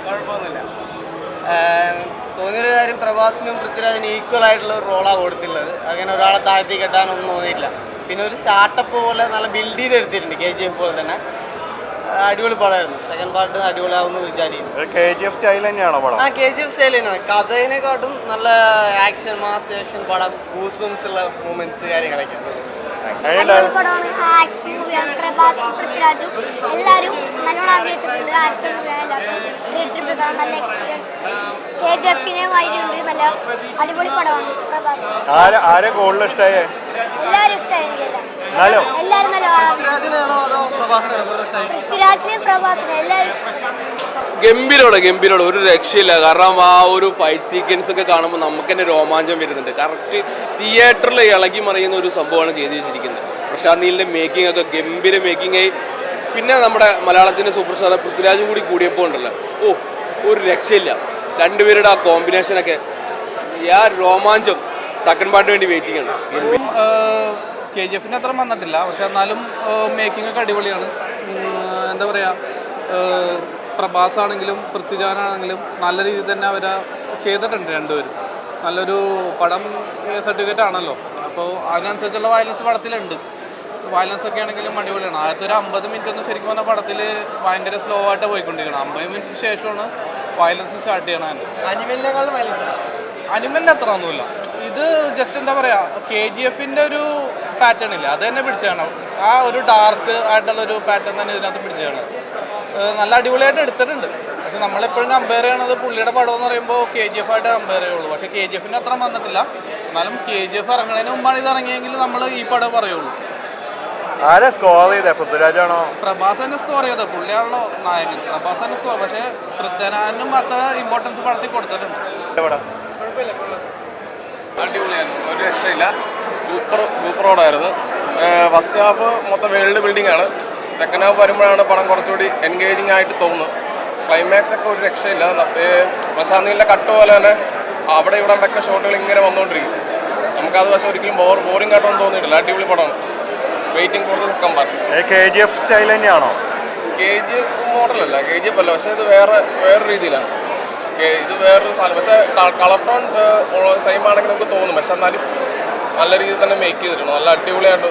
കുഴപ്പമൊന്നുമില്ല. തോന്നിയൊരു കാര്യം, പ്രഭാസിനും പൃഥ്വിരാജിനും ഈക്വൽ ആയിട്ടുള്ള ഒരു റോളാണ് കൊടുത്തുള്ളത്. അങ്ങനെ ഒരാളെ താഴ്ത്തി കെട്ടാനൊന്നും തോന്നിയില്ല. പിന്നെ ഒരു സ്റ്റാർട്ടപ്പ് പോലെ നല്ല ബിൽഡ് ചെയ്തെടുത്തിട്ടുണ്ട്, KGF പോലെ തന്നെ. അടിപൊളി പടമായിരുന്നു. സെക്കൻഡ് പാർട്ട് അടിപൊളിയാവുമെന്ന് വിചാരിക്കുന്നു. KGF സ്റ്റൈൽ തന്നെയാണോ പടം? KGF സ്റ്റൈൽ തന്നെയാണ്. കഥേനെക്കാട്ടും നല്ല ആക്ഷൻ, മാസ് ആക്ഷൻ പടം, ഗൂസ് ബംസ് ഉള്ള മൂമെന്റ്സ് കാര്യങ്ങളൊക്കെ. ആക്ഷൻ മൂവിയാണ്. പ്രഭാസും പൃഥ്വിരാജും എല്ലാവരും നല്ലോണം അഭിനയിച്ചിട്ടുണ്ട്. ആക്ഷൻ മൂവിയാണ്. നല്ല എക്സ്പീരിയൻസ്. KGFനെ വായിട്ടുണ്ട്. നല്ല അടിപൊളി പടമാണ് പ്രഭാസ്. ആരെ കൂടുതൽ ഇഷ്ടമായേ? എല്ലാവരും ഇഷ്ടമായിരിക്കില്ല. എല്ലാവരും നല്ല പൃഥ്വിരാജിനെ പ്രഭാസിനെ എല്ലാവരും ഇഷ്ടം. ഗംഭീരോട് ഒരു രക്ഷയില്ല. കാരണം ആ ഒരു ഫൈറ്റ് സീക്വൻസ് ഒക്കെ കാണുമ്പോൾ നമുക്ക് തന്നെ രോമാഞ്ചം വരുന്നുണ്ട്. കറക്റ്റ് തിയേറ്ററിൽ ഇളകി മറിയുന്ന ഒരു സംഭവമാണ് ചെയ്തു വെച്ചിരിക്കുന്നത്. പ്രശാന്ത് നീലിൻ്റെ മേക്കിംഗ് ഒക്കെ ഗംഭീര മേക്കിംഗ് ആയി. പിന്നെ നമ്മുടെ മലയാളത്തിൻ്റെ സൂപ്പർ സ്റ്റാർ പൃഥ്വിരാജ് കൂടിയപ്പോൾ ഉണ്ടല്ലോ, ഒരു രക്ഷയില്ല. രണ്ടുപേരുടെ ആ കോമ്പിനേഷനൊക്കെ ആ രോമാഞ്ചം. സെക്കൻഡ് പാർട്ടിന് വേണ്ടി വെയിറ്റിംഗ് ആണ്. KGFന് അത്ര വന്നിട്ടില്ല, പക്ഷെ എന്നാലും മേക്കിംഗ് ഒക്കെ അടിപൊളിയാണ്. എന്താ പറയുക, പ്രഭാസ് ആണെങ്കിലും പൃഥ്വിരാജാണെങ്കിലും നല്ല രീതിയിൽ തന്നെ അവർ ചെയ്തിട്ടുണ്ട്. രണ്ടുപേരും നല്ലൊരു പടം സർട്ടിഫിക്കറ്റ് ആണല്ലോ. അപ്പോൾ അതിനനുസരിച്ചുള്ള വയലൻസ് പടത്തിലുണ്ട്. വയലൻസ് ഒക്കെ ആണെങ്കിലും അടിപൊളിയാണ്. ആദ്യത്തെ ഒരു 50 മിനിറ്റ് ഒന്നും ശരിക്കും പറഞ്ഞാൽ പടത്തിൽ ഭയങ്കര സ്ലോ ആയിട്ട് പോയിക്കൊണ്ടിരിക്കണം. 50 മിനിറ്റിന് ശേഷമാണ് വയലൻസ് സ്റ്റാർട്ട് ചെയ്യണത്. അനിമലിൻ്റെ അത്ര ഒന്നുമില്ല. ഇത് ജസ്റ്റ് എന്താ പറയുക, KGFൻ്റെ ഒരു പാറ്റേൺ ഇല്ല, അത് തന്നെ പിടിച്ചാണ്. ആ ഒരു ഡാർക്ക് ആയിട്ടുള്ളൊരു പാറ്റേൺ തന്നെ ഇതിനകത്ത് പിടിച്ചാണ്. നല്ല അടിപൊളിയായിട്ട് എടുത്തിട്ടുണ്ട്. പക്ഷെ നമ്മളെപ്പോഴും കമ്പയർ ചെയ്യണത് പുള്ളിയുടെ പടം എന്ന് പറയുമ്പോൾ KGF ആയിട്ട് കമ്പയർ ചെയ്യുള്ളൂ. പക്ഷേ KGFന് അത്ര വന്നിട്ടില്ല. എന്നാലും KGF ഇറങ്ങുന്നതിന് മുമ്പാണ് ഇത് ഇറങ്ങിയെങ്കിൽ നമ്മൾ ഈ പടം പറയുള്ളൂ. ആരാ സ്കോർ ചെയ്തേ? പൃഥ്വിരാജാണോ? പ്രഭാസ് തന്നെ സ്കോർ ചെയ്തത്. പുള്ളിയാണല്ലോ നായകൻ. പ്രഭാസ് തന്നെ സ്കോർ. പക്ഷേ പൃഥ്വിരാജിനും അത്ര ഇമ്പോർട്ടൻസ് പടത്തിൽ കൊടുത്തിട്ടുണ്ട്. അടിപൊളിയാണ്, ഒരു രക്ഷയില്ല. സൂപ്പർ ഓടായിരുന്നു. ഫസ്റ്റ് ഹാഫ് മൊത്തം വേൾഡ് ബിൽഡിംഗ് ആണ്. സെക്കൻഡ് ഹാഫ് വരുമ്പോഴാണ് പടം കുറച്ചുകൂടി എൻഗേജിങ് ആയിട്ട് തോന്നുന്നത്. ക്ലൈമാക്സ് ഒക്കെ ഒരു രക്ഷയില്ല. പ്രശാന്ത് നീലിൻ്റെ കട്ട് പോലെ തന്നെ അവിടെ ഇവിടെ ഒക്കെ ഷോട്ടുകൾ ഇങ്ങനെ വന്നുകൊണ്ടിരിക്കും. നമുക്കത് പക്ഷേ ഒരിക്കലും ബോറിംഗ് ആയിട്ടൊന്നും തോന്നിയിട്ടില്ല. അടിപൊളി പടമാണ്. Waiting for the second part. KGF style തന്നെയാണോ? KGF മോഡലല്ല, KGF അല്ല. പക്ഷേ ഇത് വേറെ രീതിയിലാണ്. ഇത് വേറൊരു സാധനം. പക്ഷേ കളർ ടോൺ സെയിം ആണെങ്കിൽ നമുക്ക് തോന്നും. പക്ഷെ എന്നാലും നല്ല രീതിയിൽ തന്നെ മേക്ക് ചെയ്തിട്ടുണ്ട്. നല്ല അടിപൊളിയായിട്ട്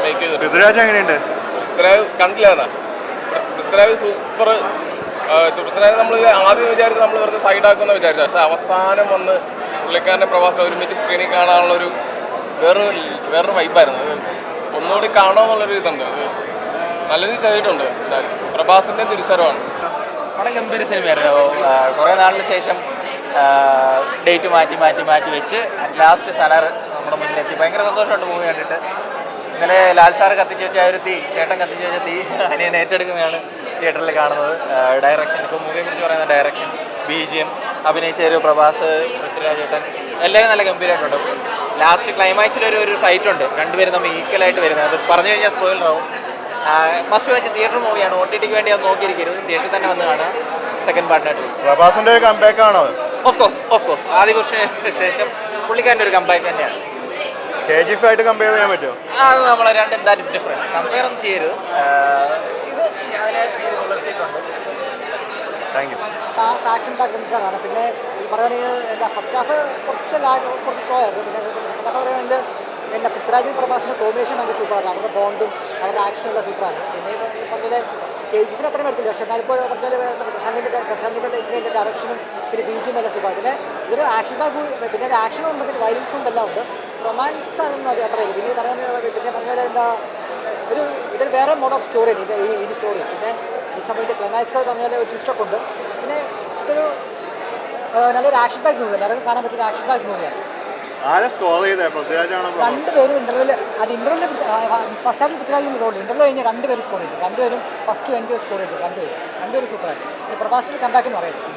മേക്ക് ചെയ്തിട്ടുണ്ട്. പൃഥ്വിരാജ് എങ്ങനെയുണ്ട്? പൃഥ്വിരാജ് കണ്ടില്ലായിരുന്നാ? പൃഥ്വിരാജ് സൂപ്പർ. പൃഥ്വിരാജ് നമ്മൾ ആദ്യം വിചാരിച്ച് നമ്മൾ വെറുതെ സൈഡാക്കുമെന്ന് വിചാരിച്ചു. പക്ഷേ അവസാനം വന്ന് പുള്ളിക്കാരൻ്റെ പ്രവാസം ഒരുമിച്ച് സ്ക്രീനിൽ കാണാനുള്ളൊരു വേറൊരു വൈബായിരുന്നു. ഒന്നുകൂടി കാണാമെന്നുള്ളൊരു ഇതുണ്ട്. നല്ല രീതിയിൽ ചെയ്തിട്ടുണ്ട്. പ്രഭാസിൻ്റെ തിരിച്ചറിവാണ്. പടം ഗംഭീര സിനിമയായിരുന്നു. കുറേ നാളിന് ശേഷം ഡേറ്റ് മാറ്റി വെച്ച് ലാസ്റ്റ് സലാർ നമ്മുടെ മുന്നിലെത്തി. ഭയങ്കര സന്തോഷമുണ്ട് മൂവി കണ്ടിട്ട്. ഇന്നലെ ലാൽ സാറ് കത്തിച്ച് വെച്ച ആ ഒരു ചേട്ടൻ കത്തിച്ച് വെച്ച അനിയൻ ഏറ്റെടുക്കുന്നതാണ് തിയേറ്ററിൽ കാണുന്നത്. ഡയറക്ഷൻ, ഇപ്പോൾ മൂവിയെക്കുറിച്ച് പറയുന്ന ഡയറക്ഷൻ, BGM, അഭിനയിച്ച ഒരു പ്രഭാസ്, പൃഥ്വിരാജ് ചേട്ടൻ എല്ലാവരും നല്ല ഗംഭീരമായിട്ടുണ്ട്. ലാസ്റ്റ് ക്ലൈമാക്സിൽ ഒരു ഫൈറ്റ് ഉണ്ട്, രണ്ടുപേരും നമ്മൾ ഈക്വലായിട്ട് വരുന്നത്. അത് പറഞ്ഞു കഴിഞ്ഞാൽ സ്പോയിലറാവും. മസ്റ്റ് വാച്ച് തിയേറ്റർ മൂവിയാണ്. OTTക്ക് വേണ്ടി അത് നോക്കിയിരിക്കരുത്, തിയേറ്ററിൽ തന്നെ വന്ന് കാണുക. സെക്കൻഡ് പാർട്ടിനായിട്ട് പ്രഭാസിന്റെ ഒരു കംബാക്ക് ആണോ? ഓഫ് കോഴ്സ് ആദ്യ വർഷത്തിന് ശേഷം പുള്ളിക്കാരൻ്റെ ഒരു കംബാക്ക് തന്നെയാണ്. KGF ആയിട്ട് കമ്പയർ ചെയ്യാൻ പറ്റുമോ? അത് നമ്മൾ രണ്ടും ദാറ്റ് ഇസ് ഡിഫറെൻറ്റ്. കമ്പയർ ഒന്നും ചെയ്യരുത്. ഇത് വളർത്തിയിട്ടുണ്ട്. Thank you. ആക്ഷൻ പാക്കാണ്. പിന്നെ പറയുകയാണെങ്കിൽ എന്താ, ഫസ്റ്റ് ഹാഫ് കുറച്ച് സ്ലോ ആയിരുന്നു. പിന്നെ സെക്കൻഡ് ഹാഫ് പറയുകയാണെങ്കിൽ പിന്നെ പൃഥ്വിരാജും പ്രഭാസിൻ്റെ കോമ്പിനേഷൻ ഭയങ്കര സൂപ്പറാണ്. അവരുടെ ബോണ്ടും അവരുടെ ആക്ഷനും എല്ലാം സൂപ്പറാണ്. പിന്നെ പറഞ്ഞാൽ KGFന് അത്രയും എടുത്തില്ല. പക്ഷേ എന്നാലിപ്പോൾ പറഞ്ഞാൽ പ്രശാന്തിൻ്റെ ഡയറക്ഷനും പിന്നെ BGM എല്ലാം സൂപ്പറാണ്. പിന്നെ ഇതൊരു ആക്ഷൻ പാക്ക്, പിന്നെ ഒരു ആക്ഷനും ഉണ്ട്, പിന്നെ വയലൻസും ഉണ്ട്, എല്ലാം ഉണ്ട്. റൊമാൻസ് ആണെന്നും അത് അത്രയില്ല. പിന്നെ പറഞ്ഞാൽ എന്താ, ഇതൊരു വേറെ മോഡ് ഓഫ് സ്റ്റോറിയാണ് ഈ സ്റ്റോറി. പിന്നെ ഈ സമയത്ത് ക്ലൈമാക്സ് പറഞ്ഞാൽ ഒരു ട്വിസ്റ്റൊക്കെ ഉണ്ട്. പിന്നെ ഇതൊരു നല്ലൊരു ആക്ഷൻ പാക്ക് മൂവിയാണ്. എല്ലാവർക്കും കാണാൻ പറ്റിയൊരു ആക്ഷൻ പാക്ക് മൂവിയാണ്. രണ്ടുപേരും ഇന്റർവ്യൂല് ഫസ്റ്റ് ഹാഫിൽ പൃഥ്വിരാജിൽ റോൾ, ഇന്റർവ്യൂ കഴിഞ്ഞ് രണ്ടുപേരും സ്കോർ ചെയ്തു. രണ്ടുപേരും ഫസ്റ്റ് 20 സ്കോർ ചെയ്തു. രണ്ടുപേരും സൂപ്പറായിരുന്നു. പ്രഭാസിന്റെ കംബാക്ക് എന്ന് പറയുന്നത്.